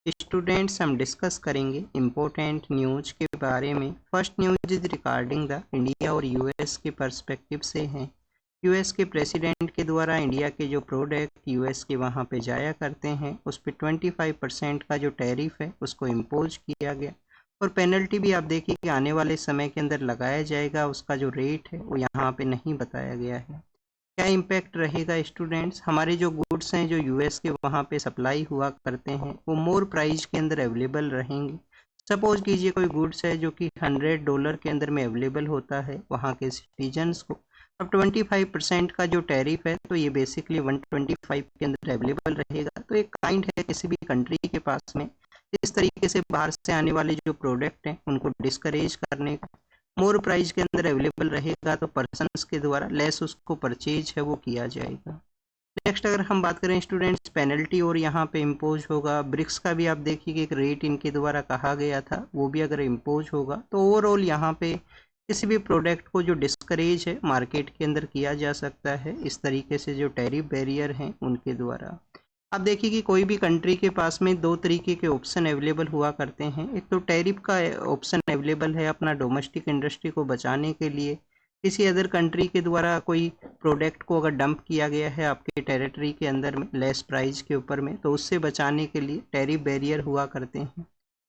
Students, हम discuss करेंगे important news के बारे में। First news is regarding the India और यूएस के पर्सपेक्टिव से हैं। यूएस के प्रेसिडेंट के द्वारा इंडिया के जो प्रोडक्ट यूएस के वहाँ पे जाया करते हैं उस पर 25% का जो टैरिफ है उसको इम्पोज किया गया, और पेनल्टी भी आप देखिए कि आने वाले समय के अंदर लगाया जाएगा। उसका जो रेट है वो यहाँ पे नहीं बताया गया है। क्या इम्पैक्ट रहेगा स्टूडेंट्स? हमारे जो गुड्स हैं जो यूएस के वहाँ पे सप्लाई हुआ करते हैं वो मोर प्राइस के अंदर अवेलेबल रहेंगे। सपोज कीजिए कोई गुड्स है जो कि $100 के अंदर में अवेलेबल होता है वहाँ के सिटीजन्स को। अब 25% का जो टैरिफ है तो ये बेसिकली 125 के अंदर अवेलेबल रहेगा। तो एक काइंड है किसी भी कंट्री के पास में इस तरीके से बाहर से आने वाले जो प्रोडक्ट हैं उनको डिस्करेज करने का। मोर प्राइस के अंदर अवेलेबल रहेगा तो पर्सनस के द्वारा लेस उसको परचेज है वो किया जाएगा। नेक्स्ट अगर हम बात करें स्टूडेंट्स, पेनल्टी और यहाँ पे इम्पोज होगा। ब्रिक्स का भी आप देखिए कि एक रेट इनके द्वारा कहा गया था, वो भी अगर इम्पोज होगा तो ओवरऑल यहाँ पे किसी भी प्रोडक्ट को जो डिस्करेज है मार्केट के अंदर किया जा सकता है इस तरीके से जो टैरिफ बैरियर हैं उनके द्वारा। आप देखिए कि कोई भी कंट्री के पास में दो तरीके के ऑप्शन अवेलेबल हुआ करते हैं। एक तो टैरिफ का ऑप्शन अवेलेबल है अपना डोमेस्टिक इंडस्ट्री को बचाने के लिए। किसी अदर कंट्री के द्वारा कोई प्रोडक्ट को अगर डंप किया गया है आपके टेरिटरी के अंदर में लेस प्राइस के ऊपर में, तो उससे बचाने के लिए टैरिफ बैरियर हुआ करते हैं।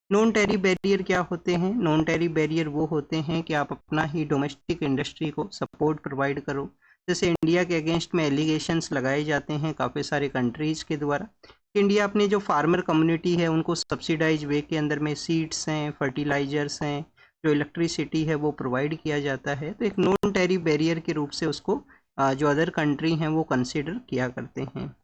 नॉन टैरिफ बैरियर क्या होते हैं? नॉन टैरिफ बैरियर वो होते हैं कि आप अपना ही डोमेस्टिक इंडस्ट्री को सपोर्ट प्रोवाइड करो। जैसे इंडिया के अगेंस्ट में एलिगेशंस लगाए जाते हैं काफ़ी सारे कंट्रीज़ के द्वारा। इंडिया अपने जो फार्मर कम्युनिटी है उनको सब्सिडाइज वे के अंदर में सीड्स हैं, फर्टिलाइजर्स हैं, जो इलेक्ट्रिसिटी है वो प्रोवाइड किया जाता है। तो एक नॉन टैरिफ बैरियर के रूप से उसको जो अदर कंट्री हैं वो कंसिडर किया करते हैं।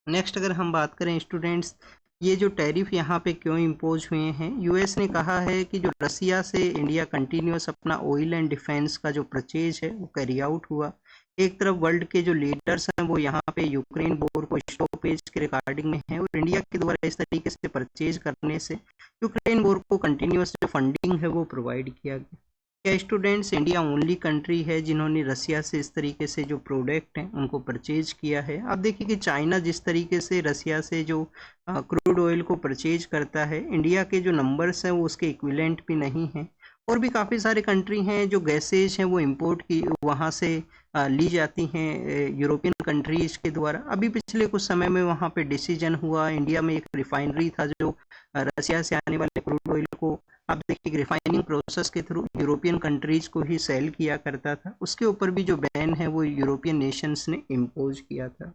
नेक्स्ट अगर हम बात करें स्टूडेंट्स, ये जो टैरिफ यहाँ पे क्यों इम्पोज हुए हैं? यूएस ने कहा है कि जो रसिया से इंडिया कंटिन्यूस अपना ऑयल एंड डिफेंस का जो परचेज है वो कैरी आउट हुआ। एक तरफ वर्ल्ड के जो लीडर्स हैं वो यहाँ पे यूक्रेन वॉर को स्टॉपेज के रिगार्डिंग में है, और इंडिया के द्वारा इस तरीके से परचेज करने से यूक्रेन वॉर को कंटिन्यूस जो फंडिंग है वो प्रोवाइड किया गया। क्या स्टूडेंट्स, इंडिया ओनली कंट्री है जिन्होंने रसिया से इस तरीके से जो प्रोडक्ट हैं उनको परचेज किया है? आप देखिए कि चाइना जिस तरीके से रसिया से जो क्रूड ऑयल को परचेज करता है, इंडिया के जो नंबर्स हैं वो उसके इक्विवेलेंट भी नहीं हैं। और भी काफ़ी सारे कंट्री हैं जो गैसेज हैं वो इंपोर्ट की वहाँ से ली जाती हैं यूरोपियन कंट्रीज़ के द्वारा। अभी पिछले कुछ समय में वहाँ पे डिसीजन हुआ, इंडिया में एक रिफाइनरी था जो रसिया से आने वाले क्रूड ऑयल को आप देखिए रिफाइनिंग प्रोसेस के थ्रू यूरोपियन कंट्रीज को ही सेल किया करता था। उसके ऊपर भी जो बैन है वो यूरोपियन नेशंस ने इम्पोज किया था।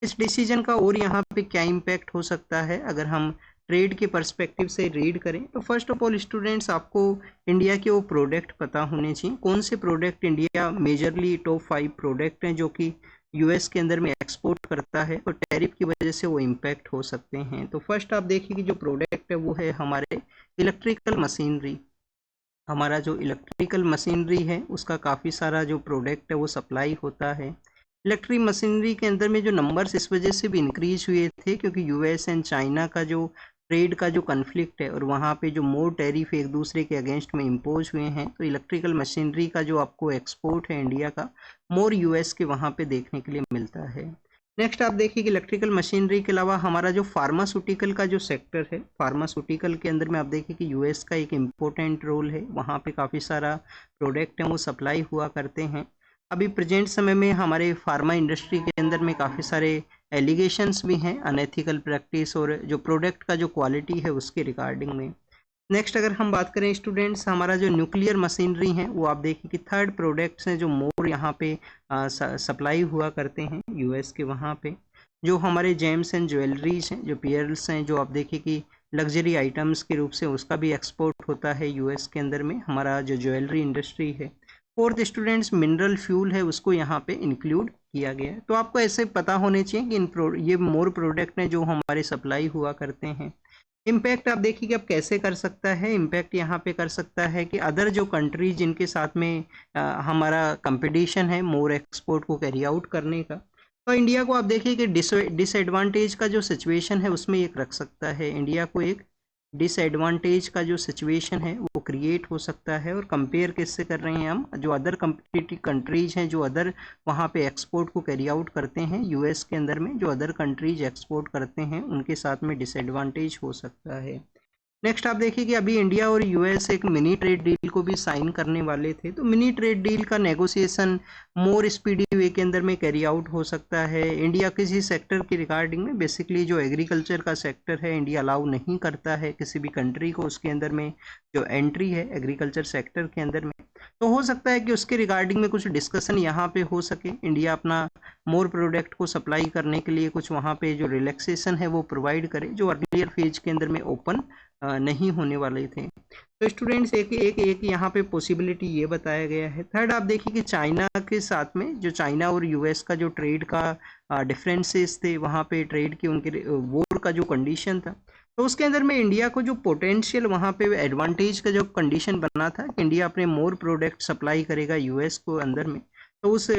इस डिसीजन का और यहाँ पे क्या इम्पैक्ट हो सकता है अगर हम ट्रेड के पर्सपेक्टिव से रीड करें? तो फर्स्ट ऑफ ऑल स्टूडेंट्स, आपको इंडिया के वो प्रोडक्ट पता होने चाहिए कौन से product India majorly top 5 product हैं जो कि यूएस के अंदर में एक्सपोर्ट करता है और टैरिफ की वजह से वो इम्पैक्ट हो सकते हैं। तो फर्स्ट आप देखिए कि जो प्रोडक्ट है वो है हमारे इलेक्ट्रिकल मशीनरी। हमारा जो इलेक्ट्रिकल मशीनरी है उसका काफ़ी सारा जो प्रोडक्ट है वो सप्लाई होता है। इलेक्ट्रिक मशीनरी के अंदर में जो नंबर्स इस वजह से भी इंक्रीज हुए थे क्योंकि यूएस एंड चाइना का जो ट्रेड का जो कन्फ्लिक्ट है और वहाँ पे जो मोर टैरिफ एक दूसरे के अगेंस्ट में इम्पोज हुए हैं, तो इलेक्ट्रिकल मशीनरी का जो आपको एक्सपोर्ट है इंडिया का मोर यूएस के वहाँ पे देखने के लिए मिलता है। नेक्स्ट आप देखिए कि इलेक्ट्रिकल मशीनरी के अलावा हमारा जो फार्मास्यूटिकल का जो सेक्टर है, फार्मास्यूटिकल के अंदर में आप देखिए कि यूएस का एक इम्पोर्टेंट रोल है। वहाँ पे काफ़ी सारा प्रोडक्ट है वो सप्लाई हुआ करते हैं। अभी प्रेजेंट समय में हमारे फार्मा इंडस्ट्री के अंदर में काफ़ी सारे एलिगेशंस भी हैं अनएथिकल प्रैक्टिस और जो प्रोडक्ट का जो क्वालिटी है उसके रिगार्डिंग में। नेक्स्ट अगर हम बात करें स्टूडेंट्स, हमारा जो न्यूक्लियर मशीनरी है वो आप देखिए कि थर्ड प्रोडक्ट्स हैं जो मोर यहाँ पे सप्लाई हुआ करते हैं यूएस के वहाँ पे। जो हमारे जेम्स एंड ज्वेलरीज हैं, जो पियर्स हैं, जो आप देखिए कि लग्जरी आइटम्स के रूप से उसका भी एक्सपोर्ट होता है यूएस के अंदर में, हमारा जो ज्वेलरी इंडस्ट्री है। फोर्थ स्टूडेंट्स, मिनरल फ्यूल है उसको यहाँ पे इंक्लूड किया गया है। तो आपको ऐसे पता होने चाहिए कि ये मोर प्रोडक्ट हैं जो हमारे सप्लाई हुआ करते हैं। इम्पैक्ट आप देखिए कि अब कैसे कर सकता है, इम्पैक्ट यहाँ पे कर सकता है कि अदर जो कंट्रीज जिनके साथ में हमारा कंपटीशन है मोर एक्सपोर्ट को कैरी आउट करने का, तो इंडिया को आप देखिए कि डिसएडवांटेज का जो सिचुएशन है उसमें एक रख सकता है। इंडिया को एक डिसएडवांटेज का जो सिचुएशन है वो क्रिएट हो सकता है। और कंपेयर किससे कर रहे हैं हम, जो अदर कम्पिटिटिव कंट्रीज हैं, जो अदर वहाँ पे एक्सपोर्ट को कैरी आउट करते हैं यूएस के अंदर में, जो अदर कंट्रीज एक्सपोर्ट करते हैं उनके साथ में डिसएडवांटेज हो सकता है। नेक्स्ट आप देखिए कि अभी इंडिया और यूएस एक मिनी ट्रेड डील को भी साइन करने वाले थे। तो मिनी ट्रेड डील का नेगोशिएशन मोर स्पीडी वे के अंदर में कैरी आउट हो सकता है। इंडिया किसी सेक्टर की रिगार्डिंग में, बेसिकली जो एग्रीकल्चर का सेक्टर है, इंडिया अलाउ नहीं करता है किसी भी कंट्री को उसके अंदर में जो एंट्री है एग्रीकल्चर सेक्टर के अंदर में। तो हो सकता है कि उसके रिगार्डिंग में कुछ डिस्कशन यहाँ पे हो सके, इंडिया अपना मोर प्रोडक्ट को सप्लाई करने के लिए कुछ वहाँ पे जो रिलैक्सेशन है वो प्रोवाइड करे, जो अर्लियर फेज के अंदर में ओपन नहीं होने वाले थे। तो स्टूडेंट्स एक यहाँ पे पॉसिबिलिटी ये बताया गया है। थर्ड आप देखिए कि चाइना के साथ में, जो चाइना और यूएस का जो ट्रेड का डिफरेंसेस थे, वहाँ पे ट्रेड की उनके वॉर का जो कंडीशन था, तो उसके अंदर में इंडिया को जो पोटेंशियल वहाँ पे एडवांटेज का जो कंडीशन बना था कि इंडिया अपने मोर प्रोडक्ट सप्लाई करेगा यूएस को अंदर में, तो उस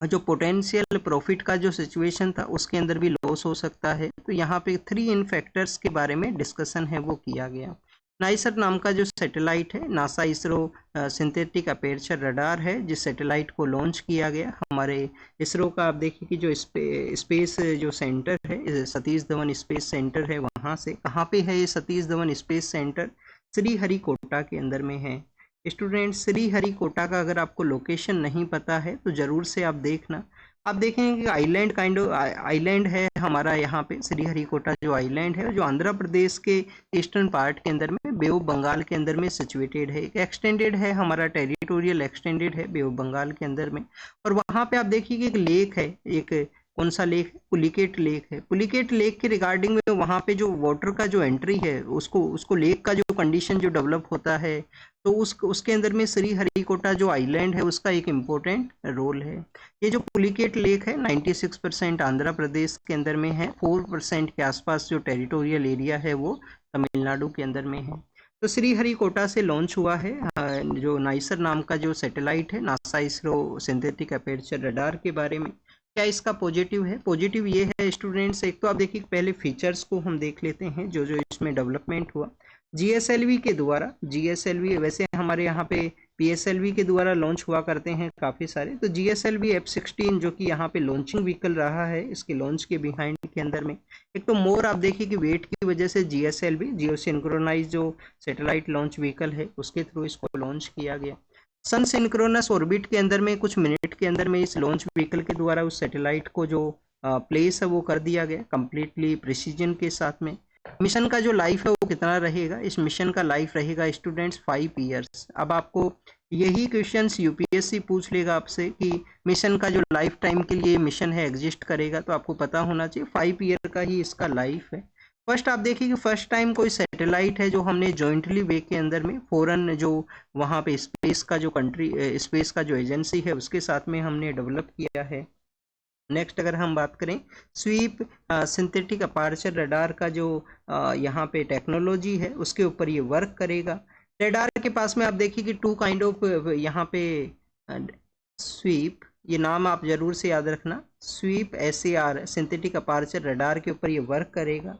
जो पोटेंशियल प्रॉफिट का जो सिचुएशन था उसके अंदर भी लॉस हो सकता है। तो यहाँ पे 3 इन फैक्टर्स के बारे में डिस्कशन है वो किया गया। नाइसर नाम का जो सैटेलाइट है, नासा इसरो सिंथेटिक अपेर्चर रडार है, जिस सैटेलाइट को लॉन्च किया गया हमारे इसरो का। आप देखिए कि जो स्पेस जो सेंटर है, सतीश धवन स्पेस सेंटर है, वहाँ से कहाँ पे है ये सतीश धवन स्पेस सेंटर, श्रीहरिकोटा के अंदर में है। स्टूडेंट श्रीहरिकोटा का अगर आपको लोकेशन नहीं पता है तो ज़रूर से आप देखना। आप देखेंगे कि आइलैंड काइंड ऑफ आइलैंड है हमारा यहाँ पे श्रीहरिकोटा जो आइलैंड है, जो आंध्र प्रदेश के ईस्टर्न पार्ट के अंदर में बे ऑफ बंगाल के अंदर में सिचुएटेड है। एक एक्सटेंडेड है हमारा टेरिटोरियल एक्सटेंडेड है बे ऑफ बंगाल के अंदर में। और वहाँ पे आप देखिए कि एक लेक है, एक कौन सा लेक है, पुलिकेट लेक है। पुलिकेट लेक के रिगार्डिंग में वहाँ पे जो वाटर का जो एंट्री है, उसको लेक का जो कंडीशन जो डेवलप होता है, तो उसके अंदर में श्रीहरिकोटा जो आइलैंड है उसका एक इम्पोर्टेंट रोल है। ये जो पुलिकेट लेक है 96% आंध्र प्रदेश के अंदर में है, 4% के आसपास जो टेरिटोरियल एरिया है वो तमिलनाडु के अंदर में है। तो श्रीहरिकोटा से लॉन्च हुआ है जो नाइसर नाम का जो सैटेलाइट है, नासा इसरो सिंथेटिक अपेर्चर रडार के बारे में। क्या इसका पॉजिटिव है? पॉजिटिव ये है स्टूडेंट्स, एक तो आप देखिए पहले फीचर्स को हम देख लेते हैं जो इसमें डेवलपमेंट हुआ जीएसएलवी के द्वारा। जीएसएलवी वैसे हमारे यहाँ पे पीएसएलवी के द्वारा लॉन्च हुआ करते हैं काफ़ी सारे, तो जीएसएलवी F-16 जो कि यहाँ पे लॉन्चिंग व्हीकल रहा है इसके लॉन्च के बिहाइंड के अंदर में। एक तो मोर आप देखिए कि वेट की वजह से जीएसएलवी जियो सिंक्रोनाइज जो सैटेलाइट लॉन्च व्हीकल है उसके थ्रू इसको लॉन्च किया गया। सन सिंक्रोनस ऑर्बिट के अंदर में कुछ मिनट के अंदर में इस लॉन्च व्हीकल के द्वारा उस सैटेलाइट को जो प्लेस है वो कर दिया गया कंप्लीटली प्रिसीजन के साथ में। मिशन का जो लाइफ है वो कितना रहेगा? इस मिशन का लाइफ रहेगा स्टूडेंट्स 5 ईयर्स। अब आपको यही क्वेश्चंस यूपीएससी पूछ लेगा आपसे कि मिशन का जो लाइफ टाइम के लिए मिशन है एग्जिस्ट करेगा, तो आपको पता होना चाहिए 5 ईयर का ही इसका लाइफ है। फर्स्ट आप देखिए कि फर्स्ट टाइम कोई सैटेलाइट है जो हमने जॉइंटली वे के अंदर में फॉरेन जो वहाँ पे स्पेस का जो कंट्री स्पेस का जो एजेंसी है उसके साथ में हमने डेवलप किया है। नेक्स्ट अगर हम बात करें स्वीप सिंथेटिक अपार्चर रडार का जो यहाँ पे टेक्नोलॉजी है उसके ऊपर ये वर्क करेगा। रडार के पास में आप देखिए कि 2 काइंड ऑफ यहाँ पे स्वीप, ये नाम आप जरूर से याद रखना, sweep SAR synthetic aperture radar के ऊपर ये वर्क करेगा।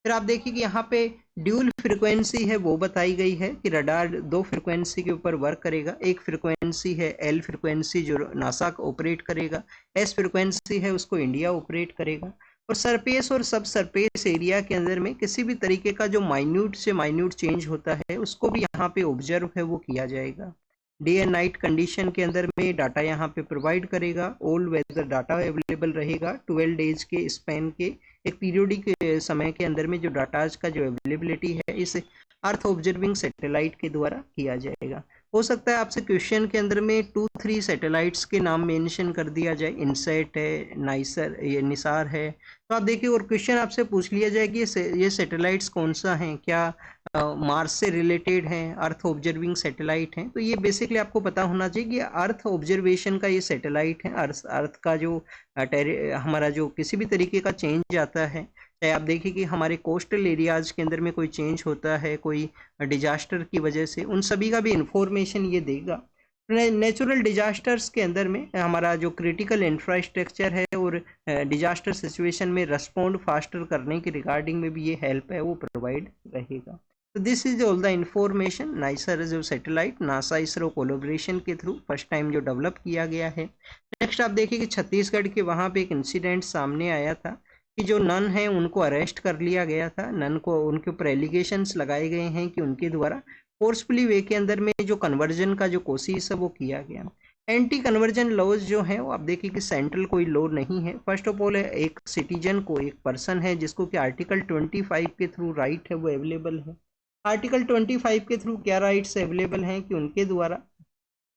फिर आप देखिए कि यहाँ पे ड्यूल फ्रिक्वेंसी है वो बताई गई है कि रडार 2 फ्रिक्वेंसी के ऊपर वर्क करेगा। एक फ्रिक्वेंसी है L फ्रिक्वेंसी जो नासा ऑपरेट करेगा, S फ्रिक्वेंसी है उसको इंडिया ऑपरेट करेगा। और सरफेस और सब सरफेस एरिया के अंदर में किसी भी तरीके का जो माइन्यूट से माइन्यूट चेंज होता है उसको भी यहाँ पे ऑब्जर्व है वो किया जाएगा। डे एंड नाइट कंडीशन के अंदर में डाटा यहाँ पे प्रोवाइड करेगा। ऑल वेदर डाटा अवेलेबल रहेगा 12 डेज के स्पैन के एक पीरियोडिक समय के अंदर में जो डाटाज का जो अवेलेबिलिटी है इस अर्थ ऑब्जर्विंग सैटेलाइट के द्वारा किया जाएगा। हो सकता है आपसे क्वेश्चन के अंदर में 2-3 सैटेलाइट्स के नाम मेंशन कर दिया जाए, इनसेट है, नाइसर, ये निसार है, तो आप देखिए और क्वेश्चन आपसे पूछ लिया जाए कि ये सैटेलाइट्स कौन सा हैं, क्या मार्स से रिलेटेड हैं, अर्थ ऑब्जर्विंग सैटेलाइट हैं। तो ये बेसिकली आपको पता होना चाहिए कि अर्थ ऑब्जर्वेशन का ये सैटेलाइट है। अर्थ का जो हमारा जो किसी भी तरीके का चेंज आता है, चाहे आप देखिए कि हमारे कोस्टल एरियाज के अंदर में कोई चेंज होता है कोई डिजास्टर की वजह से, उन सभी का भी इंफॉर्मेशन ये देगा। नेचुरल डिजास्टर्स के अंदर में हमारा जो क्रिटिकल इंफ्रास्ट्रक्चर है और डिजास्टर सिचुएशन में रिस्पॉन्ड फास्टर करने के रिगार्डिंग में भी ये हेल्प है वो प्रोवाइड रहेगा। तो this is all the information nicer जो सैटेलाइट नासा इसरो कोलैबोरेशन के थ्रू फर्स्ट टाइम जो डेवलप किया गया है। नेक्स्ट आप देखिए कि छत्तीसगढ़ के वहाँ पे एक इंसिडेंट सामने आया था कि जो नन है उनको अरेस्ट कर लिया गया था। नन को उनके ऊपर एलिगेशंस लगाए गए हैं कि उनके द्वारा फोर्सफुली वे के अंदर में जो कन्वर्जन का जो कोशिश है वो किया गया। एंटी कन्वर्जन लॉज जो है वो आप देखिए कि सेंट्रल कोई लॉ नहीं है। फर्स्ट ऑफ ऑल एक सिटीजन को, एक पर्सन है जिसको कि आर्टिकल 25 के थ्रू राइट है वो अवेलेबल है। आर्टिकल 25 के थ्रू क्या राइट्स अवेलेबल हैं कि उनके द्वारा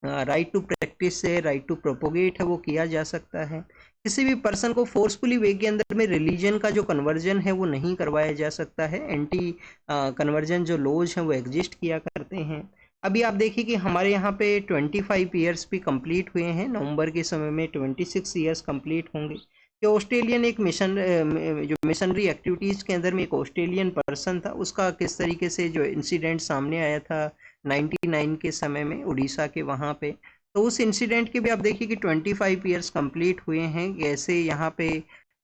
राइट टू प्रैक्टिस है, राइट टू प्रोपोगेट है वो किया जा सकता है। किसी भी पर्सन को फोर्सफुली वे के अंदर में रिलीजन का जो कन्वर्जन है वो नहीं करवाया जा सकता है। एंटी कन्वर्जन जो लॉज हैं वो एग्जिस्ट किया करते हैं। अभी आप देखिए कि हमारे यहाँ पे 25 ईयर्स भी कंप्लीट हुए हैं। नवंबर के समय में 26 ईयर्स कंप्लीट होंगे। कि ऑस्ट्रेलियन एक मिशन जो मिशनरी एक्टिविटीज़ के अंदर में एक ऑस्ट्रेलियन पर्सन था, उसका किस तरीके से जो इंसिडेंट सामने आया था 99 के समय में उड़ीसा के वहाँ पे, तो उस इंसिडेंट के भी आप देखिए कि 25 ईयर्स कंप्लीट हुए हैं। कैसे यहाँ पे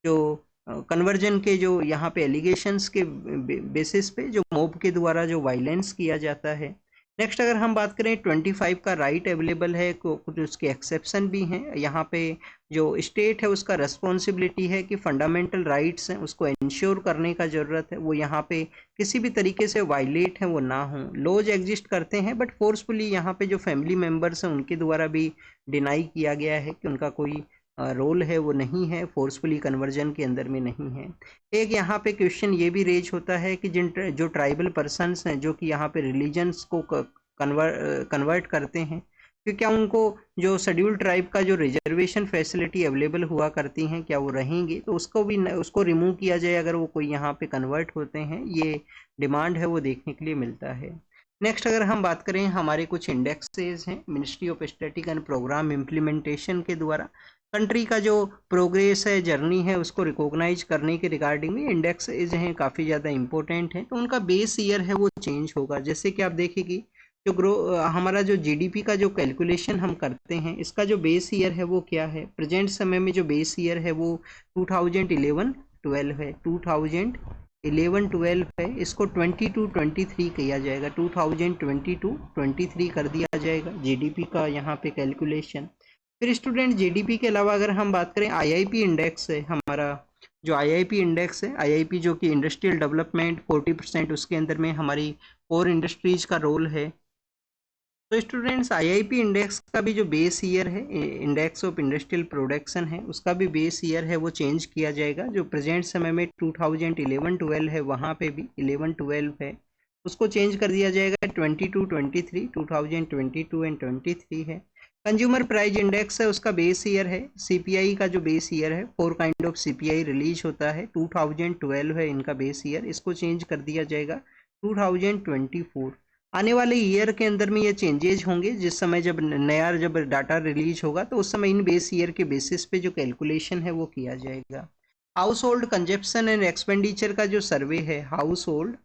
जो कन्वर्जन के जो यहाँ पे एलिगेशंस के बेसिस पे जो मॉब के द्वारा जो वायलेंस किया जाता है। नेक्स्ट अगर हम बात करें 25 का राइट अवेलेबल है, कुछ उसके एक्सेप्शन भी हैं। यहाँ पे जो स्टेट है उसका रिस्पॉन्सिबिलिटी है कि फंडामेंटल राइट्स हैं उसको इंश्योर करने का ज़रूरत है, वो यहाँ पे किसी भी तरीके से वायलेट है वो ना हो। लॉज एग्जिस्ट करते हैं बट फोर्सफुली यहाँ पे जो फैमिली मेम्बर्स हैं उनके द्वारा भी डिनाई किया गया है कि उनका कोई रोल है वो नहीं है, फोर्सफुली कन्वर्जन के अंदर में नहीं है। एक यहाँ पे क्वेश्चन ये भी रेज होता है कि जो ट्राइबल पर्सन्स हैं जो कि यहाँ पे रिलीजन्स को कन्वर्ट करते हैं, कि क्या उनको जो शेड्यूल ट्राइब का जो रिजर्वेशन फैसिलिटी अवेलेबल हुआ करती हैं क्या वो रहेंगे, तो उसको रिमूव किया जाए अगर वो कोई यहाँ पे कन्वर्ट होते हैं। ये डिमांड है वो देखने के लिए मिलता है। नेक्स्ट अगर हम बात करें हमारे कुछ इंडेक्सेस हैं ministry of static and programme implementation के द्वारा कंट्री का जो प्रोग्रेस है, जर्नी है, उसको रिकॉग्नाइज करने के रिगार्डिंग में इंडेक्सेस हैं काफ़ी ज़्यादा इंपॉर्टेंट हैं। तो उनका बेस ईयर है वो चेंज होगा। जैसे कि आप देखिए कि जो हमारा जो जीडीपी का जो कैलकुलेशन हम करते हैं इसका जो बेस ईयर है वो क्या है, प्रेजेंट समय में जो बेस ईयर है वो 2011-12 है। 2011-12 है, इसको 22-23 किया जाएगा। 2022-23 कर दिया जाएगा जीडीपी का यहाँ पे कैलकुलेशन। फिर स्टूडेंट जीडीपी के अलावा अगर हम बात करें आईआईपी इंडेक्स है हमारा, जो आईआईपी इंडेक्स है, आईआईपी जो कि इंडस्ट्रियल डेवलपमेंट 40% उसके अंदर में हमारी कोर इंडस्ट्रीज का रोल है। तो स्टूडेंट्स आईआईपी इंडेक्स का भी जो बेस ईयर है, इंडेक्स ऑफ इंडस्ट्रियल प्रोडक्शन है, उसका भी बेस ईयर है वो चेंज किया जाएगा। जो प्रेजेंट समय में 2011-12 है वहाँ पे भी 11-12 है, उसको चेंज कर दिया जाएगा 22-23, 2022 एंड 23 है। कंज्यूमर प्राइस इंडेक्स है, उसका बेस ईयर है। सीपीआई का जो बेस ईयर है, 4 काइंड ऑफ सीपीआई रिलीज होता है, 2012 है इनका बेस ईयर, इसको चेंज कर दिया जाएगा 2024। आने वाले ईयर के अंदर में ये चेंजेज होंगे। जिस समय जब नया डाटा रिलीज होगा तो उस समय इन बेस ईयर के बेसिस पे जो कैलकुलेशन है वो किया जाएगा। House hold consumption and expenditure का जो सर्वे है, house hold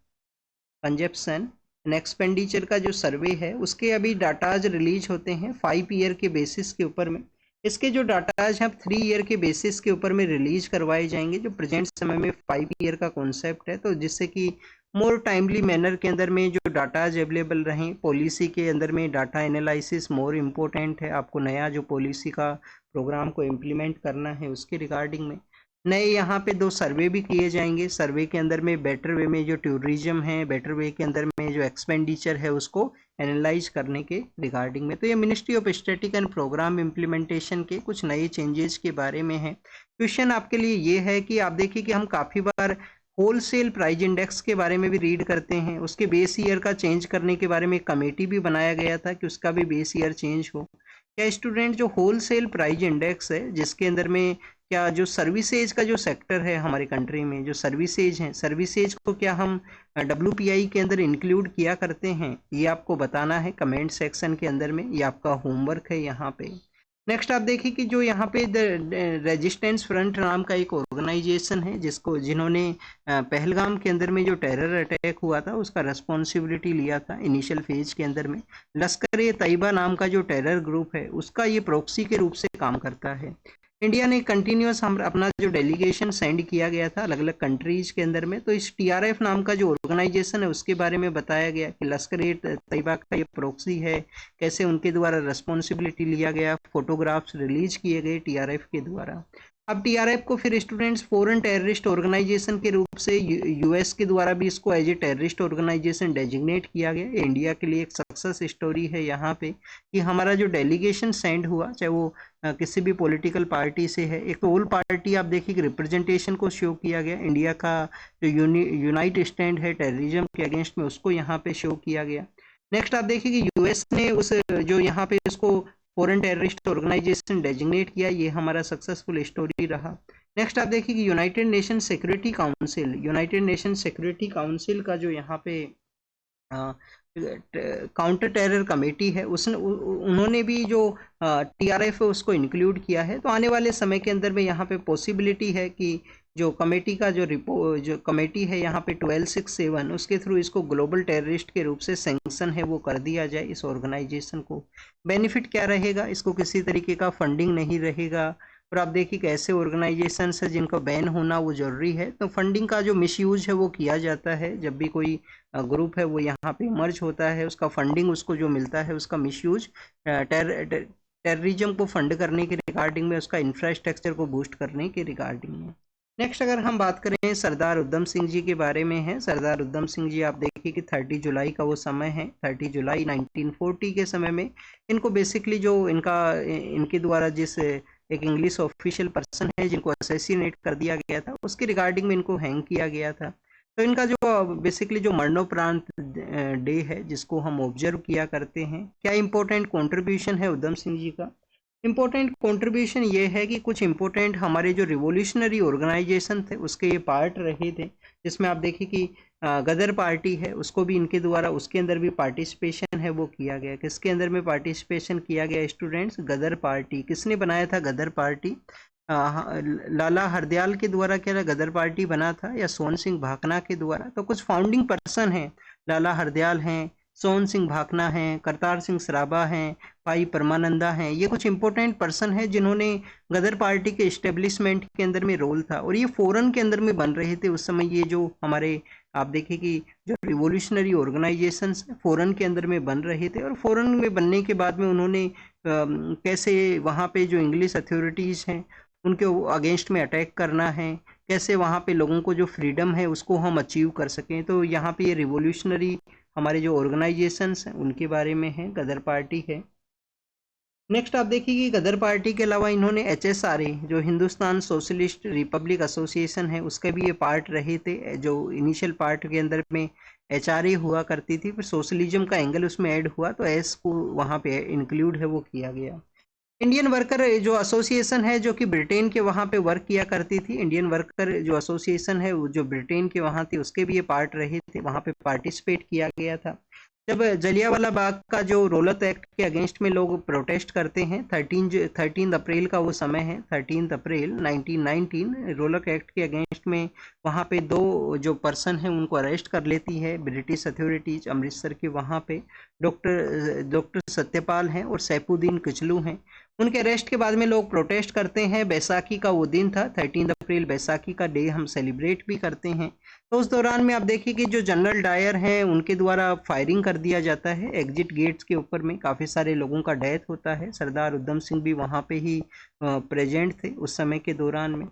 consumption and expenditure का जो सर्वे है, उसके अभी डाटाज रिलीज होते हैं 5 ईयर के बेसिस के ऊपर में। इसके जो डाटाज हैं 3 ईयर के बेसिस के ऊपर में रिलीज करवाए जाएंगे। जो प्रेजेंट समय में 5 ईयर का कॉन्सेप्ट है, तो जिससे कि मोर टाइमली मैनर के अंदर में जो डाटाज अवेलेबल रहें। पॉलिसी के अंदर में डाटा एनालिसिस मोर इम्पोर्टेंट है। आपको नया जो पॉलिसी का प्रोग्राम को इम्प्लीमेंट करना है उसके रिगार्डिंग में नए यहाँ पे 2 सर्वे भी किए जाएंगे। सर्वे के अंदर में बेटर वे में जो टूरिज्म है, बेटर वे के अंदर में जो एक्सपेंडिचर है उसको एनालाइज करने के रिगार्डिंग में। तो ये ministry of static and programme implementation के कुछ नए चेंजेस के बारे में है। क्वेश्चन आपके लिए ये है कि आप देखिए कि हम काफ़ी बार होलसेल प्राइस इंडेक्स के बारे में भी रीड करते हैं, उसके बेस ईयर का चेंज करने के बारे में एक कमेटी भी बनाया गया था कि उसका भी बेस ईयर चेंज हो। क्या स्टूडेंट जो होलसेल प्राइस इंडेक्स है, जिसके अंदर में क्या जो सर्विसेज का जो सेक्टर है हमारे कंट्री में, जो सर्विसेज हैं, सर्विसेज को क्या हम WPI के अंदर इंक्लूड किया करते हैं, ये आपको बताना है कमेंट सेक्शन के अंदर में। ये आपका होमवर्क है यहाँ पे। नेक्स्ट आप देखिए कि जो यहाँ पे द रेजिस्टेंस फ्रंट नाम का एक ऑर्गेनाइजेशन है जिन्होंने पहलगाम के अंदर में जो टेरर अटैक हुआ था उसका रेस्पॉन्सिबिलिटी लिया था इनिशियल फेज के अंदर में। लश्कर ए तैयबा नाम का जो टेरर ग्रुप है उसका ये प्रॉक्सी के रूप से काम करता है। इंडिया ने कंटिन्यूस हम अपना जो डेलीगेशन सेंड किया गया था अलग अलग कंट्रीज के अंदर में, तो इस टीआरएफ नाम का जो ऑर्गेनाइजेशन है उसके बारे में बताया गया कि लश्कर ए तैयबा का ये प्रॉक्सी है, कैसे उनके द्वारा रिस्पॉन्सिबिलिटी लिया गया, फोटोग्राफ्स रिलीज किए गए टीआरएफ के द्वारा। अब टीआरएफ को फिर स्टूडेंट्स फॉरेन टेररिस्ट ऑर्गेनाइजेशन के रूप से यूएस के द्वारा भी इसको as a terrorist organisation designate किया गया। इंडिया के लिए एक सक्सेस स्टोरी है यहाँ पे कि हमारा जो डेलीगेशन सेंड हुआ, चाहे वो किसी भी पॉलिटिकल पार्टी से है, एक तो ऑल पार्टी आप देखिए कि रिप्रेजेंटेशन को शो किया गया, इंडिया का जो यूनाइट स्टैंड है टेररिज्म के अगेंस्ट में उसको यहाँ पे शो किया गया। नेक्स्ट आप देखिए कि यूएस ने उस जो यहाँ पे इसको फॉरेन टेररिस्ट ऑर्गेनाइजेशन डेजिग्नेट किया, ये हमारा सक्सेसफुल स्टोरी रहा। नेक्स्ट आप देखिए कि यूनाइटेड नेशन सिक्योरिटी काउंसिल का जो यहाँ पे काउंटर टेरर कमेटी है उन्होंने भी जो टीआरएफ है उसको इंक्लूड किया है। तो आने वाले समय के अंदर में यहाँ पे पॉसिबिलिटी है कि जो कमेटी का जो कमेटी है यहाँ पे 1267 उसके थ्रू इसको ग्लोबल टेररिस्ट के रूप से सैंक्शन है वो कर दिया जाए इस ऑर्गेनाइजेशन को। बेनिफिट क्या रहेगा, इसको किसी तरीके का फंडिंग नहीं रहेगा। और आप देखिए कि ऐसे ऑर्गेनाइजेशंस है जिनका बैन होना वो जरूरी है, तो फंडिंग का जो मिसयूज है वो किया जाता है। जब भी कोई ग्रुप है वो यहाँ पे मर्ज होता है, उसका फंडिंग उसको जो मिलता है उसका मिसयूज टेररिज्म को फंड करने के रिगार्डिंग में, उसका इंफ्रास्ट्रक्चर को बूस्ट करने के रिगार्डिंग में। नेक्स्ट अगर हम बात करें सरदार उधम सिंह जी के बारे में है। सरदार उधम सिंह जी आप देखिए कि 30 जुलाई का वो समय है, 30 जुलाई 1940 के समय में इनको बेसिकली जो इनके द्वारा जिस एक इंग्लिश ऑफिशियल पर्सन है जिनको असैसिनेट कर दिया गया था उसके रिगार्डिंग में इनको हैंग किया गया था। तो इनका जो बेसिकली जो मरणोपरांत डे है जिसको हम ऑब्जर्व किया करते हैं, क्या इंपॉर्टेंट कंट्रीब्यूशन है उधम सिंह जी का। इम्पोर्टेंट कंट्रीब्यूशन ये है कि कुछ इम्पोर्टेंट हमारे जो रिवोल्यूशनरी ऑर्गेनाइजेशन थे उसके ये पार्ट रहे थे, जिसमें आप देखिए कि गदर पार्टी है उसको भी इनके द्वारा उसके अंदर भी पार्टिसिपेशन है वो किया गया। किसके अंदर में पार्टिसिपेशन किया गया स्टूडेंट्स, गदर पार्टी। किसने बनाया था गदर पार्टी, लाला हरदयाल के द्वारा क्या गदर पार्टी बना था या सोन सिंह भाकना के द्वारा। तो कुछ फाउंडिंग पर्सन हैं, लाला हरदयाल हैं, सोन सिंह भाकना हैं, करतार सिंह सराबा हैं, भाई परमानंदा हैं। ये कुछ इंपॉर्टेंट पर्सन हैं जिन्होंने गदर पार्टी के इस्टेब्लिशमेंट के अंदर में रोल था और ये फॉरेन के अंदर में बन रहे थे उस समय। ये जो हमारे आप देखिए कि जो रिवोल्यूशनरी ऑर्गेनाइजेशंस फॉरेन के अंदर में बन रहे थे और फॉरेन में बनने के बाद में उन्होंने कैसे वहाँ पे जो इंग्लिश अथॉरिटीज़ हैं उनके अगेंस्ट में अटैक करना है, कैसे वहाँ पे लोगों को जो फ्रीडम है उसको हम अचीव कर सकें। तो यहाँ पे ये रिवोल्यूशनरी हमारे जो ऑर्गेनाइजेशंस हैं उनके बारे में है, गदर पार्टी है। नेक्स्ट आप देखिए कि गदर पार्टी के अलावा इन्होंने HSRA जो हिंदुस्तान सोशलिस्ट रिपब्लिक एसोसिएशन है उसके भी ये पार्ट रहे थे। जो इनिशियल पार्ट के अंदर में HRA हुआ करती थी, फिर सोशलिज्म का एंगल उसमें ऐड हुआ तो एस को वहाँ पे इंक्लूड है वो किया गया। इंडियन वर्कर जो एसोसिएशन है जो कि ब्रिटेन के वहाँ पे वर्क किया करती थी, इंडियन वर्कर जो एसोसिएशन है वो जो ब्रिटेन के वहाँ थी उसके भी ये पार्ट रहे थे, वहाँ पे पार्टिसिपेट किया गया था। जब जलियांवाला बाग का जो रोलत एक्ट के अगेंस्ट में लोग प्रोटेस्ट करते हैं, 13 अप्रैल का वो समय है, 13 अप्रैल 1919 रोलत एक्ट के अगेंस्ट में वहाँ पे दो जो पर्सन हैं उनको अरेस्ट कर लेती है ब्रिटिश अथॉरिटीज अमृतसर के। वहाँ पे डॉक्टर सत्यपाल हैं और सैफुद्दीन किचलू हैं। उनके अरेस्ट के बाद में लोग प्रोटेस्ट करते हैं। बैसाखी का वो दिन था, 13 अप्रैल बैसाखी का डे हम सेलिब्रेट भी करते हैं। तो उस दौरान में आप देखिए कि जो जनरल डायर हैं उनके द्वारा फायरिंग कर दिया जाता है एग्जिट गेट्स के ऊपर में, काफ़ी सारे लोगों का डेथ होता है। सरदार उधम सिंह भी वहाँ पे ही प्रेजेंट थे उस समय के दौरान में।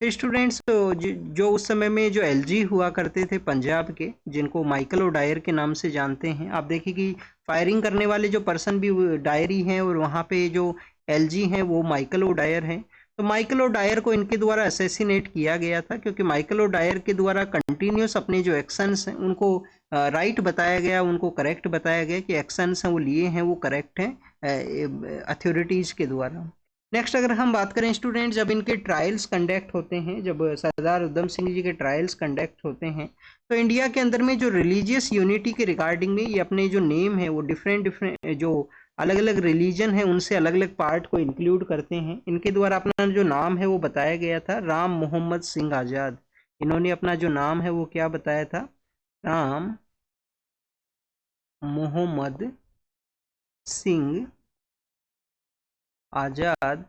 फिर स्टूडेंट्स जो उस समय में जो LG हुआ करते थे पंजाब के, जिनको माइकल ओ डायर के नाम से जानते हैं, आप देखिए कि फायरिंग करने वाले जो पर्सन भी डायरी हैं और वहाँ पे जो LG हैं वो माइकल ओ डायर हैं। तो माइकल ओ डायर को इनके द्वारा असैसिनेट किया गया था क्योंकि माइकल ओ डायर के द्वारा कंटिन्यूस अपने जो एक्शंस हैं उनको राइट बताया गया, उनको करेक्ट बताया गया कि एक्शंस हैं वो लिए हैं वो करेक्ट हैं अथॉरिटीज़ के द्वारा। नेक्स्ट अगर हम बात करें स्टूडेंट, जब इनके ट्रायल्स कंडक्ट होते हैं, जब सरदार उधम सिंह जी के ट्रायल्स कंडक्ट होते हैं तो इंडिया के अंदर में जो रिलीजियस यूनिटी के रिगार्डिंग में ये अपने जो नेम है वो डिफरेंट जो अलग अलग रिलीजन है उनसे अलग अलग पार्ट को इंक्लूड करते हैं। इनके द्वारा अपना जो नाम है वो बताया गया था राम मोहम्मद सिंह आज़ाद। इन्होंने अपना जो नाम है वो क्या बताया था, राम मोहम्मद सिंह आज़ाद।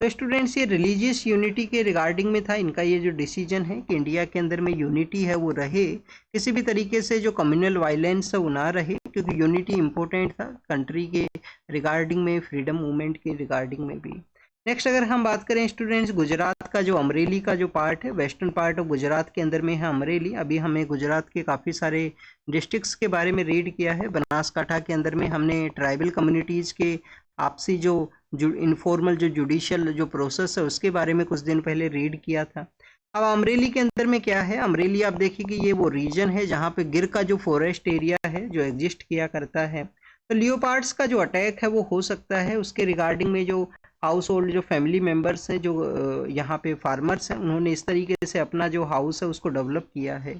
तो स्टूडेंट्स ये रिलीजियस यूनिटी के रिगार्डिंग में था इनका ये जो डिसीजन है कि इंडिया के अंदर में यूनिटी है वो रहे, किसी भी तरीके से जो कम्युनल वायलेंस है वो ना रहे, क्योंकि यूनिटी इम्पोर्टेंट था कंट्री के रिगार्डिंग में, फ्रीडम मूवमेंट के रिगार्डिंग में भी। नेक्स्ट अगर हम बात करें स्टूडेंट्स, गुजरात का जो अमरेली का जो पार्ट है, वेस्टर्न पार्ट ऑफ गुजरात के अंदर में है अमरेली। अभी हमें गुजरात के काफ़ी सारे डिस्ट्रिक्ट्स के बारे में रीड किया है। बनासकाठा के अंदर में हमने ट्राइबल कम्युनिटीज़ के आपसी जो इनफॉर्मल जो जुडिशियल जो प्रोसेस है उसके बारे में कुछ दिन पहले रीड किया था। अब अमरेली के अंदर में क्या है, अमरेली आप देखिए कि ये वो रीजन है जहाँ पे गिर का जो फॉरेस्ट एरिया है जो एग्जिस्ट किया करता है। तो लियोपार्ड्स का जो अटैक है वो हो सकता है, उसके रिगार्डिंग में जो हाउस होल्ड जो फैमिली मेम्बर्स हैं, जो यहाँ पे फार्मर्स हैं, उन्होंने इस तरीके से अपना जो हाउस है उसको डेवलप किया है।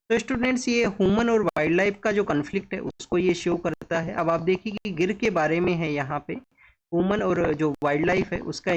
तो स्टूडेंट्स ये ह्यूमन और वाइल्ड लाइफ का जो कन्फ्लिक्ट है उसको ये शो करता है। अब आप देखिए कि गिर के बारे में है, यहाँ पे ह्यूमन और जो वाइल्ड लाइफ है उसका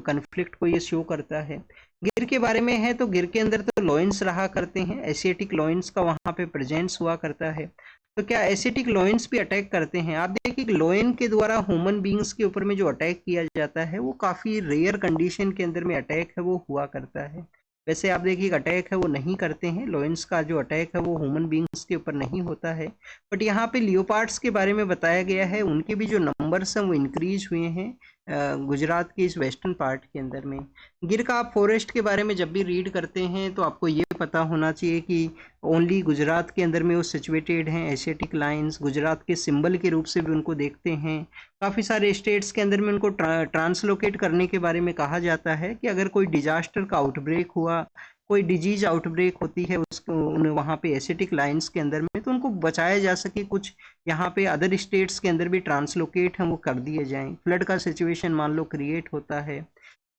कन्फ्लिक्ट को ये शो करता है। गिर के बारे में है तो गिर के अंदर तो लॉयंस रहा करते हैं, एशियाटिक लॉयंस का वहाँ पे प्रेजेंस हुआ करता है। तो क्या एशियाटिक लॉयंस भी अटैक करते हैं? आप देखिए कि लॉयन के द्वारा ह्यूमन बींग्स के ऊपर में जो अटैक किया जाता है वो काफ़ी रेयर कंडीशन के अंदर में अटैक है वो हुआ करता है। वैसे आप देखिए अटैक है वो नहीं करते हैं, लॉयंस का जो अटैक है वो ह्यूमन बींग्स के ऊपर नहीं होता है। बट यहाँ पे लियोपार्ड्स के बारे में बताया गया है, उनके भी जो नंबर्स हैं वो इंक्रीज हुए हैं गुजरात के इस वेस्टर्न पार्ट के अंदर में। गिर का आप फॉरेस्ट के बारे में जब भी रीड करते हैं तो आपको ये पता होना चाहिए कि ओनली गुजरात के अंदर में वो सिचुएटेड हैं। एशियाटिक लाइंस गुजरात के सिंबल के रूप से भी उनको देखते हैं। काफ़ी सारे स्टेट्स के अंदर में उनको ट्रांसलोकेट करने के बारे में कहा जाता है कि अगर कोई डिजास्टर का आउटब्रेक हुआ, कोई डिजीज आउटब्रेक होती है उसको वहाँ पे एशियाटिक लाइंस के अंदर में, तो उनको बचाया जा सके, कुछ यहाँ पे अदर स्टेट्स के अंदर भी ट्रांसलोकेट हैं वो कर दिए जाएं। फ्लड का सिचुएशन मान लो क्रिएट होता है।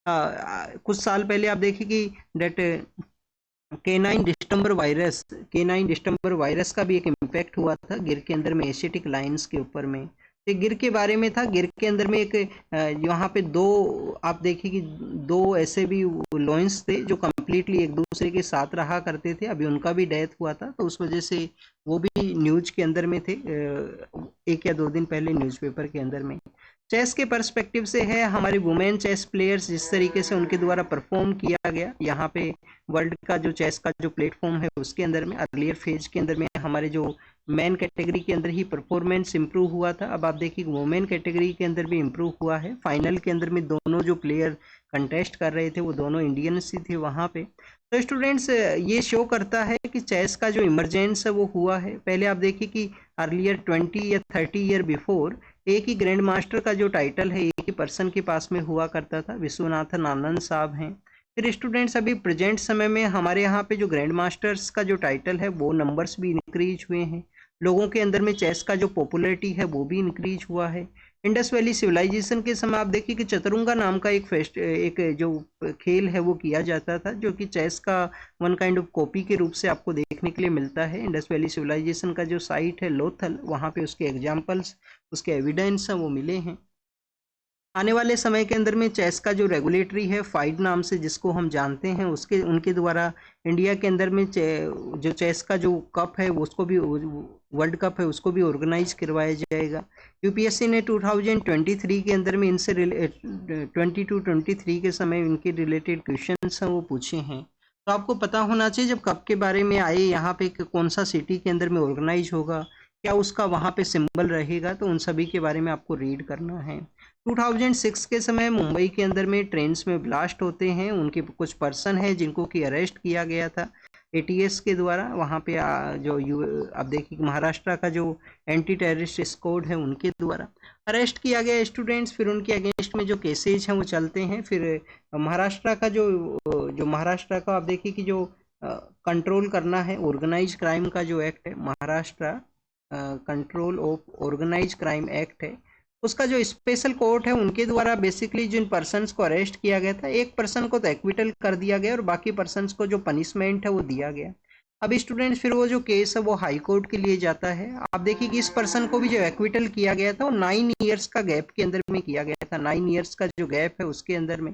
कुछ साल पहले आप देखिए कि डेट K9 डिस्टेंबर वायरस का भी एक इम्पैक्ट हुआ था गिर के अंदर में एशियाटिक लाइंस के ऊपर में। तो गिर के बारे में था, गिर के अंदर में एक यहाँ पे दो आप देखिए कि दो ऐसे भी लॉयंस थे जो कम्प्लीटली एक दूसरे के साथ रहा करते थे, अभी उनका भी डेथ हुआ था, तो उस वजह से वो भी न्यूज के अंदर में थे 1 या 2 दिन पहले न्यूज़पेपर के अंदर में। चेस के पर्सपेक्टिव से है, हमारे वुमेन चेस प्लेयर्स जिस तरीके से उनके द्वारा परफॉर्म किया गया यहाँ पे वर्ल्ड का जो चेस का जो प्लेटफॉर्म है उसके अंदर में अर्लियर फेज के अंदर में हमारे जो मैन कैटेगरी के अंदर ही परफॉर्मेंस इंप्रूव हुआ था। अब आप देखिए वुमेन कैटेगरी के अंदर भी इंप्रूव हुआ है। फाइनल के अंदर में दोनों जो प्लेयर कंटेस्ट कर रहे थे वो दोनों इंडियंस ही थे वहाँ पे। तो स्टूडेंट्स ये शो करता है कि चेस का जो इमरजेंस है वो हुआ है। पहले आप देखिए कि अर्लियर 20 या 30 ईयर बिफोर एक ही ग्रैंड मास्टर का जो टाइटल है एक ही पर्सन के पास में हुआ करता था, विश्वनाथन आनंद साहब हैं। फिर स्टूडेंट्स अभी प्रेजेंट समय में हमारे यहाँ पे जो ग्रैंड मास्टर्स का जो टाइटल है वो नंबर्स भी इंक्रीज हुए हैं। लोगों के अंदर में चेस का जो पॉपुलैरिटी है वो भी इंक्रीज हुआ है। इंडस वैली सिविलाइजेशन के समय आप देखिए कि चतुरंगा नाम का एक जो खेल है वो किया जाता था, जो कि चेस का वन काइंड ऑफ कॉपी के रूप से आपको देखने के लिए मिलता है। इंडस वैली सिविलाइजेशन का जो साइट है लोथल, वहाँ पे उसके एग्जाम्पल्स, उसके एविडेंस हैं वो मिले हैं। आने वाले समय के अंदर में चेस का जो रेगुलेटरी है फाइड नाम से जिसको हम जानते हैं, उसके उनके द्वारा इंडिया के अंदर में जो चेस का जो कप है उसको भी, वर्ल्ड कप है उसको भी ऑर्गेनाइज करवाया जाएगा। यूपीएससी ने 2023 के अंदर में इनसे 22-23 के समय इनके रिलेटेड क्वेश्चंस हैं वो पूछे हैं। तो आपको पता होना चाहिए जब कप के बारे में आए यहाँ पे कौन सा सिटी के अंदर में ऑर्गेनाइज होगा, क्या उसका वहाँ पे सिंबल रहेगा, तो उन सभी के बारे में आपको रीड करना है। 2006 के समय मुंबई के अंदर में ट्रेन्स में ब्लास्ट होते हैं, उनके कुछ पर्सन है जिनको कि अरेस्ट किया गया था एटीएस के द्वारा। वहाँ पे अब देखिए महाराष्ट्र का जो एंटी टेररिस्ट स्क्वाड है उनके द्वारा अरेस्ट किया गया स्टूडेंट्स। फिर उनके अगेंस्ट में जो केसेज हैं वो चलते हैं। फिर महाराष्ट्र का जो महाराष्ट्र का आप देखिए कि जो कंट्रोल करना है ऑर्गेनाइज क्राइम का जो एक्ट है, Maharashtra control of organise crime act है, उसका जो स्पेशल कोर्ट है उनके द्वारा बेसिकली जिन पर्सन्स को अरेस्ट किया गया था, एक पर्सन को तो एक्विटल कर दिया गया और बाकी पर्सन्स को जो पनिशमेंट है वो दिया गया। अब स्टूडेंट्स फिर वो जो केस है वो हाई कोर्ट के लिए जाता है। आप देखिए कि इस पर्सन को भी जो एक्विटल किया गया था वो 9 ईयर्स का गैप के अंदर में किया गया था। 9 ईयर्स का जो गैप है उसके अंदर में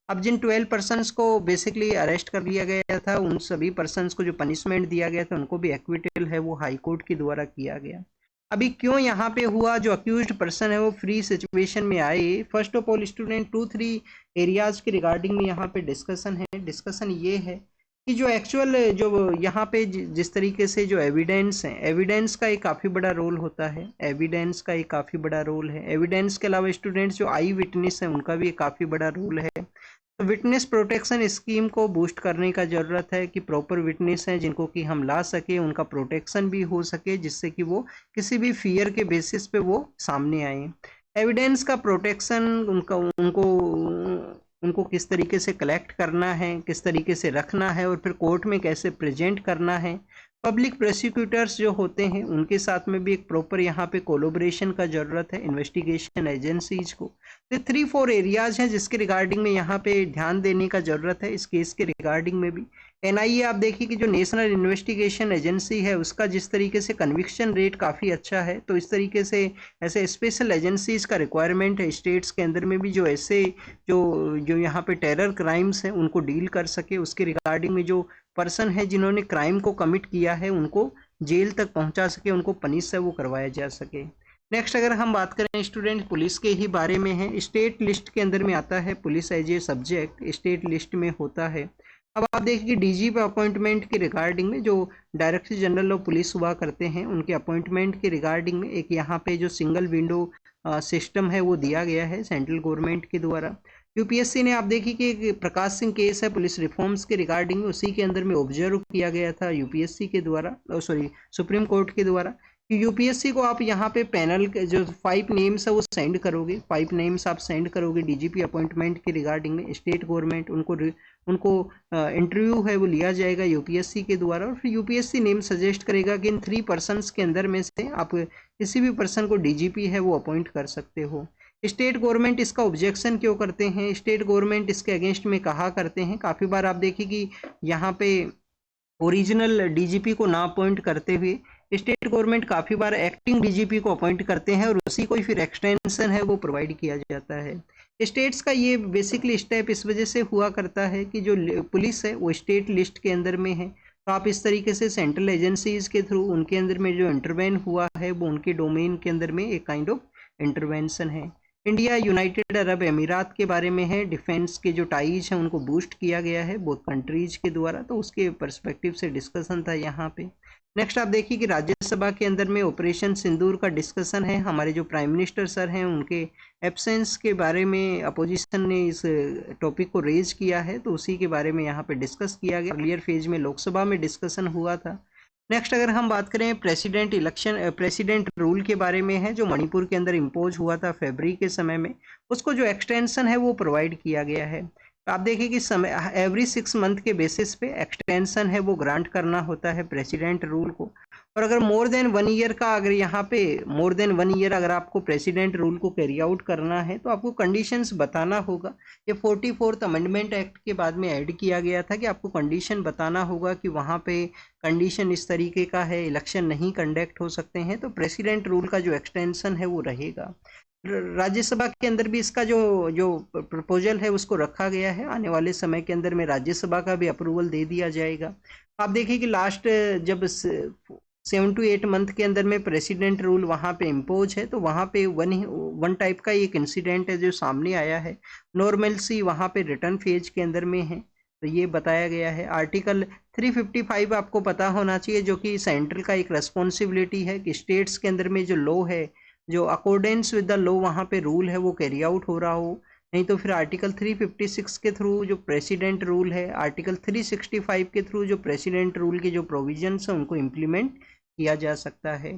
अब जिन 12 पर्सनस को बेसिकली अरेस्ट कर लिया गया था, उन सभी पर्सनस को जो पनिशमेंट दिया गया था उनको भी एक्विटल है वो हाई कोर्ट के द्वारा किया गया। अभी क्यों यहाँ पे हुआ, जो अक्यूज्ड पर्सन है वो फ्री सिचुएशन में आए। First of all student 2-3 areas के रिगार्डिंग में यहाँ पे डिस्कशन है। डिस्कशन ये है कि जो एक्चुअल जो यहाँ पे जिस तरीके से जो एविडेंस है, एविडेंस का एक काफ़ी बड़ा रोल होता है। एविडेंस का एक काफ़ी बड़ा रोल है। एविडेंस के अलावा स्टूडेंट्स जो आई विटनेस है उनका भी एक काफ़ी बड़ा रोल है। तो विटनेस प्रोटेक्शन स्कीम को बूस्ट करने का ज़रूरत है कि प्रॉपर विटनेस हैं जिनको कि हम ला सके, उनका प्रोटेक्शन भी हो सके जिससे कि वो किसी भी फियर के बेसिस पे वो सामने आए। एविडेंस का प्रोटेक्शन उनको किस तरीके से कलेक्ट करना है, किस तरीके से रखना है और फिर कोर्ट में कैसे प्रेजेंट करना है। पब्लिक प्रोसिक्यूटर्स जो होते हैं उनके साथ में भी एक प्रॉपर यहाँ पे कोलोब्रेशन का ज़रूरत है इन्वेस्टिगेशन एजेंसीज को। तो 3-4 एरियाज हैं जिसके रिगार्डिंग में यहाँ पे ध्यान देने का ज़रूरत है इस केस के रिगार्डिंग में भी। एनआईए आप देखिए कि जो नेशनल इन्वेस्टिगेशन एजेंसी है उसका जिस तरीके से कन्विक्शन रेट काफ़ी अच्छा है, तो इस तरीके से ऐसे स्पेशल एजेंसीज का रिक्वायरमेंट है स्टेट्स के अंदर में भी, जो ऐसे जो यहाँ पे टेरर क्राइम्स हैं उनको डील कर सके। उसके रिगार्डिंग में जो पर्सन है जिन्होंने क्राइम को कमिट किया है उनको जेल तक पहुंचा सके, उनको पनिश है वो करवाया जा सके। नेक्स्ट अगर हम बात करें स्टूडेंट पुलिस के ही बारे में है, स्टेट लिस्ट के अंदर में आता है police as a subject, state list में होता है। अब आप देखिए कि डीजीपी अपॉइंटमेंट के रिगार्डिंग में जो डायरेक्टर जनरल ऑफ पुलिस हुआ करते हैं उनके अपॉइंटमेंट के रिगार्डिंग में एक यहाँ पे जो सिंगल विंडो सिस्टम है वो दिया गया है सेंट्रल गवर्नमेंट के द्वारा। यूपीएससी ने आप देखिए कि एक प्रकाश सिंह केस है पुलिस रिफॉर्म्स के रिगार्डिंग, उसी के अंदर में ऑब्जर्व किया गया था यूपीएससी के द्वारा, सुप्रीम कोर्ट के द्वारा। यूपीएससी को आप यहाँ पे पैनल के जो 5 नेम्स है वो सेंड करोगे, 5 नेम्स आप सेंड करोगे डीजीपी अपॉइंटमेंट के रिगार्डिंग में। स्टेट गवर्नमेंट उनको इंटरव्यू है वो लिया जाएगा यूपीएससी के द्वारा और फिर यूपीएससी नेम सजेस्ट करेगा कि इन 3 पर्सनस के अंदर में से आप किसी भी पर्सन को डीजीपी है वो अपॉइंट कर सकते हो। स्टेट गवर्नमेंट इसका ऑब्जेक्शन क्यों करते हैं, स्टेट गवर्नमेंट इसके अगेंस्ट में कहा करते हैं। काफ़ी बार आप देखिए कि यहाँ पे ओरिजिनल डीजीपी को ना अपॉइंट करते हुए स्टेट गवर्नमेंट काफ़ी बार एक्टिंग डीजीपी को अपॉइंट करते हैं और उसी को ही फिर एक्सटेंशन है वो प्रोवाइड किया जाता है। स्टेट्स का ये बेसिकली स्टेप इस वजह से हुआ करता है कि जो पुलिस है वो स्टेट लिस्ट के अंदर में है, तो आप इस तरीके से सेंट्रल एजेंसीज के थ्रू उनके अंदर में जो इंटरवेन हुआ है वो उनके डोमेन के अंदर में एक काइंड ऑफ इंटरवेंशन है। इंडिया यूनाइटेड अरब अमीरात के बारे में है, डिफेंस के जो टाइज हैं उनको बूस्ट किया गया है बोथ कंट्रीज के द्वारा, तो उसके पर्सपेक्टिव से डिस्कशन था यहाँ पे। नेक्स्ट आप देखिए कि राज्यसभा के अंदर में ऑपरेशन सिंदूर का डिस्कशन है। हमारे जो प्राइम मिनिस्टर सर हैं उनके एब्सेंस के बारे में अपोजिशन ने इस टॉपिक को रेज किया है, तो उसी के बारे में यहाँ पे डिस्कस किया गया। अर्लियर फेज में लोकसभा में डिस्कशन हुआ था। नेक्स्ट अगर हम बात करें प्रेसिडेंट रूल के बारे में है, जो मणिपुर के अंदर इम्पोज हुआ था फरवरी के समय में, उसको जो एक्सटेंशन है वो प्रोवाइड किया गया है। तो आप देखिए कि समय एवरी 6 मंथ के बेसिस पे एक्सटेंशन है वो ग्रांट करना होता है प्रेसिडेंट रूल को। और अगर मोर देन 1 ईयर का, अगर यहाँ पे मोर देन 1 ईयर अगर आपको प्रेसिडेंट रूल को कैरी आउट करना है तो आपको कंडीशंस बताना होगा। ये 44th अमेंडमेंट एक्ट के बाद में ऐड किया गया था कि आपको कंडीशन बताना होगा कि वहाँ पे कंडीशन इस तरीके का है, इलेक्शन नहीं कंडक्ट हो सकते हैं, तो प्रेसिडेंट रूल का जो एक्सटेंशन है वो रहेगा। राज्यसभा के अंदर भी इसका जो प्रपोजल है उसको रखा गया है। आने वाले समय के अंदर में राज्यसभा का भी अप्रूवल दे दिया जाएगा। आप देखिए कि लास्ट जब 7 to 8 मंथ के अंदर में प्रेसिडेंट रूल वहाँ पे इम्पोज है, तो वहाँ पे वन टाइप का एक इंसिडेंट है जो सामने आया है। नॉर्मलसी वहाँ पे रिटर्न फेज के अंदर में है, तो ये बताया गया है। आर्टिकल 355 आपको पता होना चाहिए, जो कि सेंट्रल का एक रेस्पॉन्सिबिलिटी है कि स्टेट्स के अंदर में जो लॉ है, जो अकॉर्डेंस विद द लॉ वहाँ पे रूल है वो कैरी आउट हो रहा हो। नहीं तो फिर आर्टिकल 356 के थ्रू जो प्रेसिडेंट रूल है, आर्टिकल 365 के थ्रू जो प्रेसिडेंट रूल के जो प्रोविजंस हैं उनको इम्प्लीमेंट किया जा सकता है।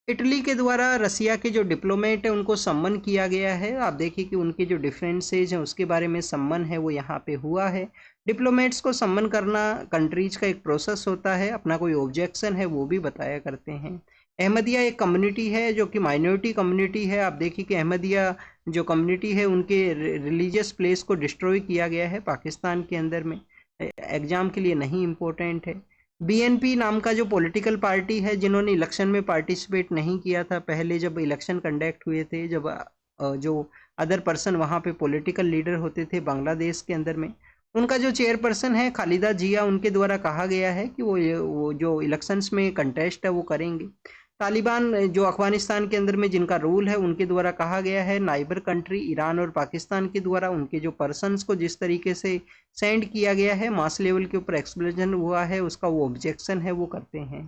इटली के द्वारा रसिया के जो डिप्लोमेट है उनको सम्मन किया गया है। आप देखिए कि उनके जो डिफरेंसेज हैं उसके बारे में सम्मन है वो यहाँ पे हुआ है। डिप्लोमेट्स को सम्मन करना कंट्रीज का एक प्रोसेस होता है, अपना कोई ऑब्जेक्शन है वो भी बताया करते हैं। अहमदिया एक कम्युनिटी है जो कि माइनॉरिटी कम्युनिटी है। आप देखिए कि अहमदिया जो कम्युनिटी है उनके रिलीजियस प्लेस को डिस्ट्रॉय किया गया है पाकिस्तान के अंदर में। एग्जाम के लिए नहीं इम्पोर्टेंट है। बीएनपी नाम का जो पॉलिटिकल पार्टी है, जिन्होंने इलेक्शन में पार्टिसिपेट नहीं किया था पहले जब इलेक्शन कंडक्ट हुए थे, जब जो अदर पर्सन वहाँ पे पॉलिटिकल लीडर होते थे बांग्लादेश के अंदर में, उनका जो चेयरपर्सन है खालिदा जिया, उनके द्वारा कहा गया है कि वो जो इलेक्शंस में कंटेस्ट है वो करेंगे। तालिबान जो अफगानिस्तान के अंदर में जिनका रूल है, उनके द्वारा कहा गया है। नाइबर कंट्री ईरान और पाकिस्तान के द्वारा उनके जो पर्सन्स को जिस तरीके से सेंड किया गया है, मास लेवल के ऊपर एक्सप्लोजन हुआ है, उसका वो ऑब्जेक्शन है वो करते हैं।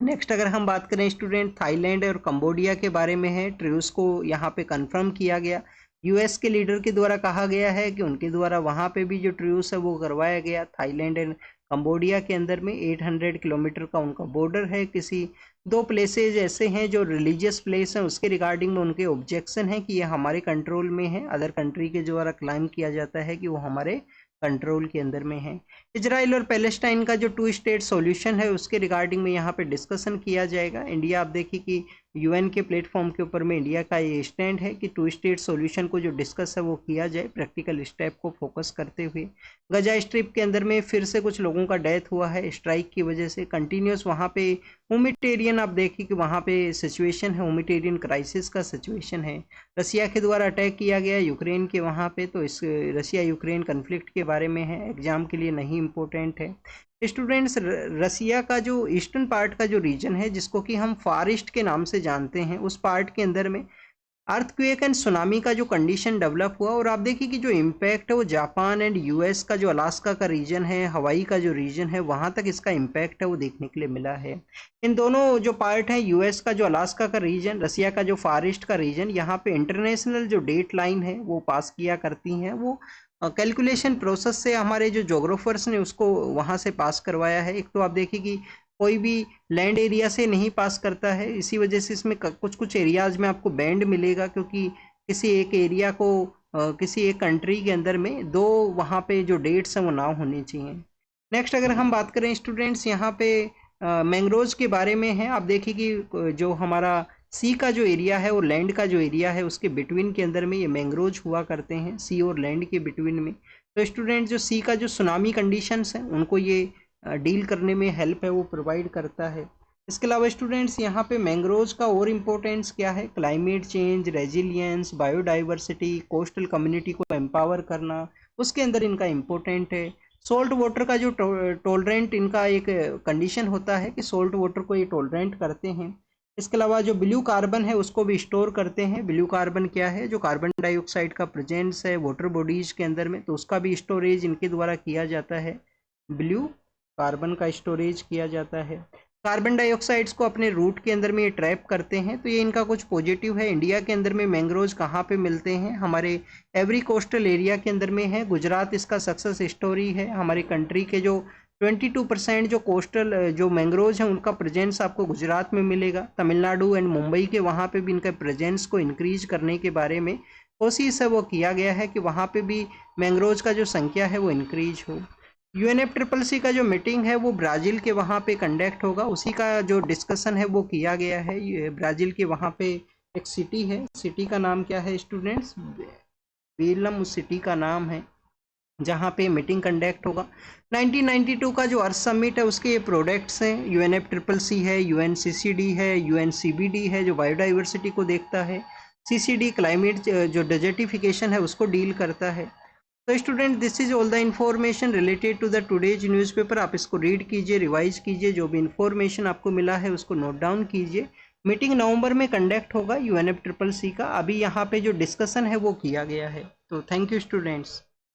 नेक्स्ट अगर हम बात करें स्टूडेंट, थाईलैंड और कंबोडिया के बारे में है। ट्रूस को यहाँ पे कंफर्म किया गया। यूएस के लीडर के द्वारा कहा गया है कि उनके द्वारा वहाँ पे भी जो ट्रूस है वो करवाया गया। थाईलैंड एंड कंबोडिया के अंदर में 800 किलोमीटर का उनका बॉर्डर है। किसी दो प्लेसेज ऐसे हैं जो रिलीजियस प्लेस हैं, उसके रिगार्डिंग में उनके ऑब्जेक्शन है कि ये हमारे कंट्रोल में है। अदर कंट्री के द्वारा क्लाइम किया जाता है कि वो हमारे कंट्रोल के अंदर में है। इजराइल और पैलेस्टाइन का जो 2 स्टेट सॉल्यूशन है उसके रिगार्डिंग में यहाँ पे डिस्कशन किया जाएगा। इंडिया, आप देखिए कि यूएन के प्लेटफॉर्म के ऊपर में इंडिया का ये स्टैंड है कि 2 स्टेट सॉल्यूशन को जो डिस्कस है वो किया जाए, प्रैक्टिकल स्टेप को फोकस करते हुए। गजा स्ट्रिप के अंदर में फिर से कुछ लोगों का डेथ हुआ है स्ट्राइक की वजह से। कंटिन्यूस वहाँ पे ह्यूमैनिटेरियन, आप देखिए कि वहाँ पे सिचुएशन है, ह्यूमैनिटेरियन क्राइसिस का सिचुएशन है। रसिया के द्वारा अटैक किया गया यूक्रेन के वहाँ पे, तो इस रसिया यूक्रेन कन्फ्लिक्ट के बारे में है, एग्जाम के लिए नहीं इम्पोर्टेंट है। स्टूडेंट्स, रसिया का जो ईस्टर्न पार्ट का जो रीजन है, जिसको कि हम फार ईस्ट के नाम से जानते हैं, उस पार्ट के अंदर में अर्थक्वेक एंड सुनामी का जो कंडीशन डेवलप हुआ, और आप देखिए कि जो इम्पैक्ट है वो जापान एंड यूएस का जो अलास्का का रीजन है, हवाई का जो रीजन है, वहाँ तक इसका इम्पैक्ट है वो देखने के लिए मिला है। इन दोनों जो पार्ट हैं, यूएस का जो अलास्का का रीजन, रसिया का जो फार ईस्ट का रीजन, यहाँ पे इंटरनेशनल जो डेट लाइन है वो पास किया करती हैं। वो कैलकुलेशन प्रोसेस से हमारे जो जोग्राफर्स ने उसको वहाँ से पास करवाया है। एक तो आप देखिए कि कोई भी लैंड एरिया से नहीं पास करता है, इसी वजह से इसमें कुछ कुछ एरियाज में आपको बैंड मिलेगा, क्योंकि किसी एक एरिया को किसी एक कंट्री के अंदर में दो वहाँ पे जो डेट्स हैं वो ना होनी चाहिए। नेक्स्ट अगर हम बात करें स्टूडेंट्स, यहाँ पे मैंग्रोव्स के बारे में है। आप देखिए कि जो हमारा सी का जो एरिया है और लैंड का जो एरिया है, उसके बिटवीन के अंदर में ये मैंग्रोव्स हुआ करते हैं, सी और लैंड के बिटवीन में। तो स्टूडेंट, जो सी का जो सुनामी कंडीशंस हैं उनको ये डील करने में हेल्प है वो प्रोवाइड करता है। इसके अलावा स्टूडेंट्स, यहाँ पे मैंग्रोव्स का और इम्पोर्टेंस क्या है? Climate change, resilience, biodiversity, coastal community को एम्पावर करना, उसके अंदर इनका इम्पोर्टेंट है। सोल्ट वाटर का जो टॉलरेंट इनका एक कंडीशन होता है कि सोल्ट वाटर को ये टॉलरेंट करते हैं। इसके अलावा जो ब्लू कार्बन है उसको भी स्टोर करते हैं। ब्लू कार्बन क्या है? जो कार्बन डाइऑक्साइड का प्रेजेंस है वाटर बॉडीज के अंदर में, तो उसका भी स्टोरेज इनके द्वारा किया जाता है। ब्लू कार्बन का स्टोरेज किया जाता है। कार्बन डाइऑक्साइड्स को अपने रूट के अंदर में ये ट्रैप करते हैं, तो ये इनका कुछ पॉजिटिव है। इंडिया के अंदर में मैंग्रोव्स कहाँ पे मिलते हैं? हमारे एवरी कोस्टल एरिया के अंदर में है। गुजरात इसका सक्सेस स्टोरी है। हमारी कंट्री के जो 22% जो कोस्टल जो मैंग्रोव्स हैं उनका प्रेजेंस आपको गुजरात में मिलेगा। तमिलनाडु एंड मुंबई के वहाँ पे भी इनका प्रेजेंस को इंक्रीज करने के बारे में कोशिश है वो किया गया है कि वहाँ पे भी मैंग्रोव्स का जो संख्या है वो इंक्रीज हो। UNFCCC का जो मीटिंग है वो ब्राज़ील के वहाँ पे कंडक्ट होगा, उसी का जो डिस्कशन है वो किया गया है। ये ब्राज़ील के वहाँ पे एक सिटी है, सिटी का नाम क्या है स्टूडेंट्स? बेलम उस सिटी का नाम है जहाँ पे मीटिंग कंडक्ट होगा। 1992 का जो अर्थ समिट है उसके ये प्रोडक्ट्स हैं। UNFCCC है, UNCCD है, UNCBD है जो बायोडाइवर्सिटी को देखता है। CCD क्लाइमेट जो डेजर्टिफिकेशन है उसको डील करता है। तो student, this is all the information related to the today's newspaper. आप इसको रीड कीजिए, रिवाइज कीजिए, जो भी इन्फॉर्मेशन आपको मिला है उसको नोट डाउन कीजिए। मीटिंग नवंबर में कंडक्ट होगा UNFCCC का। अभी यहाँ पे जो डिस्कशन है वो किया गया है। तो थैंक यू स्टूडेंट्स।